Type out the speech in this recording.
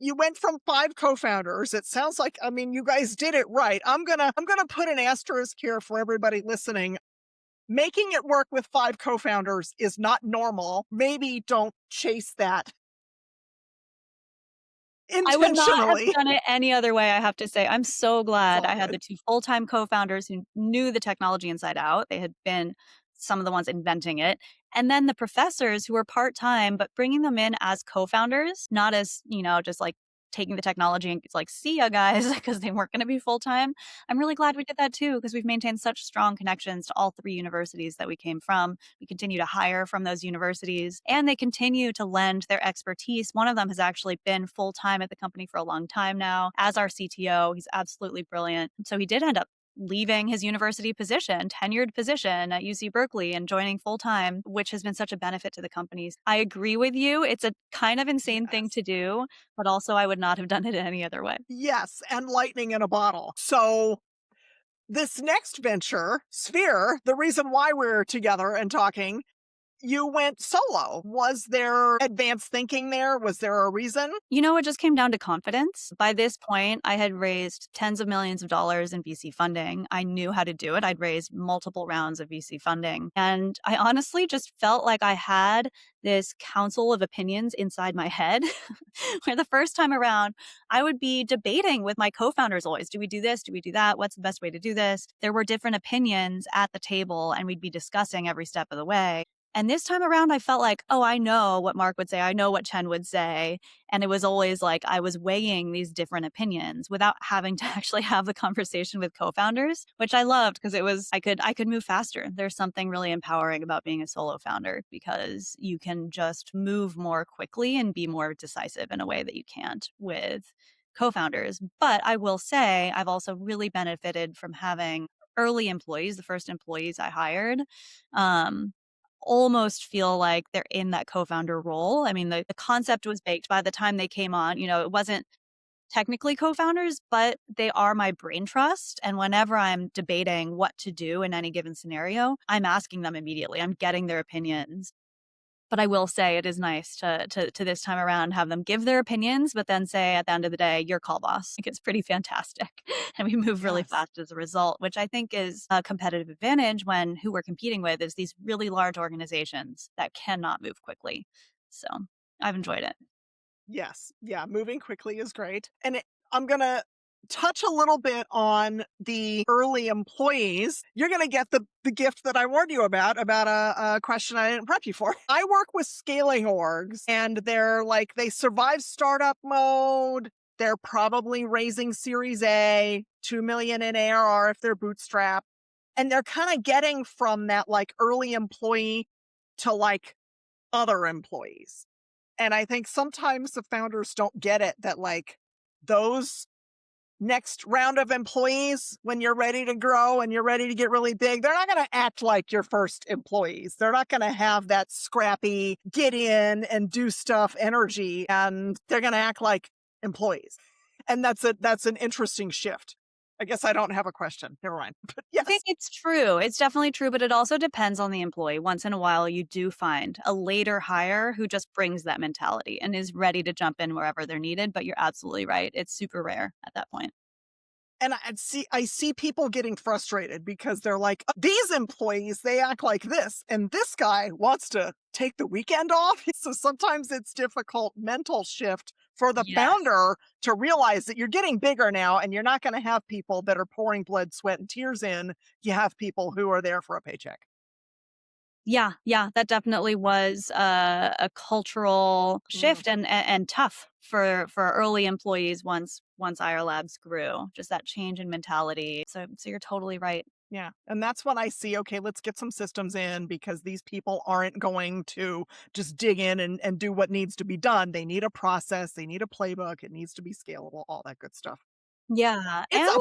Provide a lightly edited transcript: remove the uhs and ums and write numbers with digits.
You went from 5 co-founders. It sounds like, I mean, you guys did it right. I'm gonna put an asterisk here for everybody listening. Making it work with 5 co-founders is not normal. Maybe don't chase that I would not have intentionally. done it any other way, I have to say. I'm so It's glad all I had good. the 2 full-time co-founders who knew the technology inside out. They had been some of the ones inventing it. And then the professors who were part-time, but bringing them in as co-founders, not as, just like taking the technology and it's like, "See ya, guys," because they weren't gonna be full-time. I'm really glad we did that too, because we've maintained such strong connections to all 3 universities that we came from. We continue to hire from those universities, and they continue to lend their expertise. One of them has actually been full time at the company for a long time now as our CTO. He's absolutely brilliant. So he did end up leaving his university position, tenured position at UC Berkeley and joining full time, which has been such a benefit to the companies. I agree with you. It's a kind of insane thing Yes. to do, but also I would not have done it any other way. Yes, and lightning in a bottle. So, this next venture, Sphere, the reason why we're together and talking, you went solo. Was there advanced thinking there? Was there a reason? It just came down to confidence. By this point, I had raised tens of millions of dollars in VC funding. I knew how to do it. I'd raised multiple rounds of VC funding. And I honestly just felt like I had this council of opinions inside my head, where the first time around, I would be debating with my co founders always, do we do this? Do we do that? What's the best way to do this? There were different opinions at the table, and we'd be discussing every step of the way. And this time around, I felt like, oh, I know what Mark would say. I know what Chen would say. And it was always like I was weighing these different opinions without having to actually have the conversation with co-founders, which I loved because I could move faster. There's something really empowering about being a solo founder because you can just move more quickly and be more decisive in a way that you can't with co-founders. But I will say I've also really benefited from having early employees, the first employees I hired. Um, almost feel like they're in that co-founder role. I mean, the concept was baked by the time they came on. It wasn't technically co-founders, but they are my brain trust. And whenever I'm debating what to do in any given scenario, I'm asking them immediately. I'm getting their opinions. But I will say it is nice to this time around have them give their opinions, but then say at the end of the day, "Your call, boss." Like, it's pretty fantastic, and we move really Yes. fast as a result, which I think is a competitive advantage when who we're competing with is these really large organizations that cannot move quickly. So, I've enjoyed it. Yes. Yeah, moving quickly is great. And I'm going to touch a little bit on the early employees. You're going to get the gift that I warned you about a question I didn't prep you for. I work with scaling orgs, and they're like, they survive startup mode. They're probably raising Series A, 2 million in ARR if they're bootstrapped. And they're kind of getting from that like early employee to like other employees. And I think sometimes the founders don't get it that like those next round of employees, when you're ready to grow and you're ready to get really big, they're not going to act like your first employees. They're not going to have that scrappy, get in and do stuff energy, and they're going to act like employees. And that's an interesting shift. I guess I don't have a question. Never mind. But I think yes. it's true. It's definitely true, but it also depends on the employee. Once in a while, you do find a later hire who just brings that mentality and is ready to jump in wherever they're needed. But you're absolutely right. It's super rare at that point. And I see people getting frustrated because they're like, these employees, they act like this, and this guy wants to take the weekend off. So sometimes it's difficult mental shift for the Yes. founder to realize that you're getting bigger now and you're not going to have people that are pouring blood, sweat, and tears in. You have people who are there for a paycheck. Yeah, yeah, that definitely was a cultural Mm. shift and tough for early employees once IR Labs grew. Just that change in mentality. So you're totally right. Yeah. And that's when I see, okay, let's get some systems in because these people aren't going to just dig in and do what needs to be done. They need a process, they need a playbook, it needs to be scalable, all that good stuff. Yeah, It's and a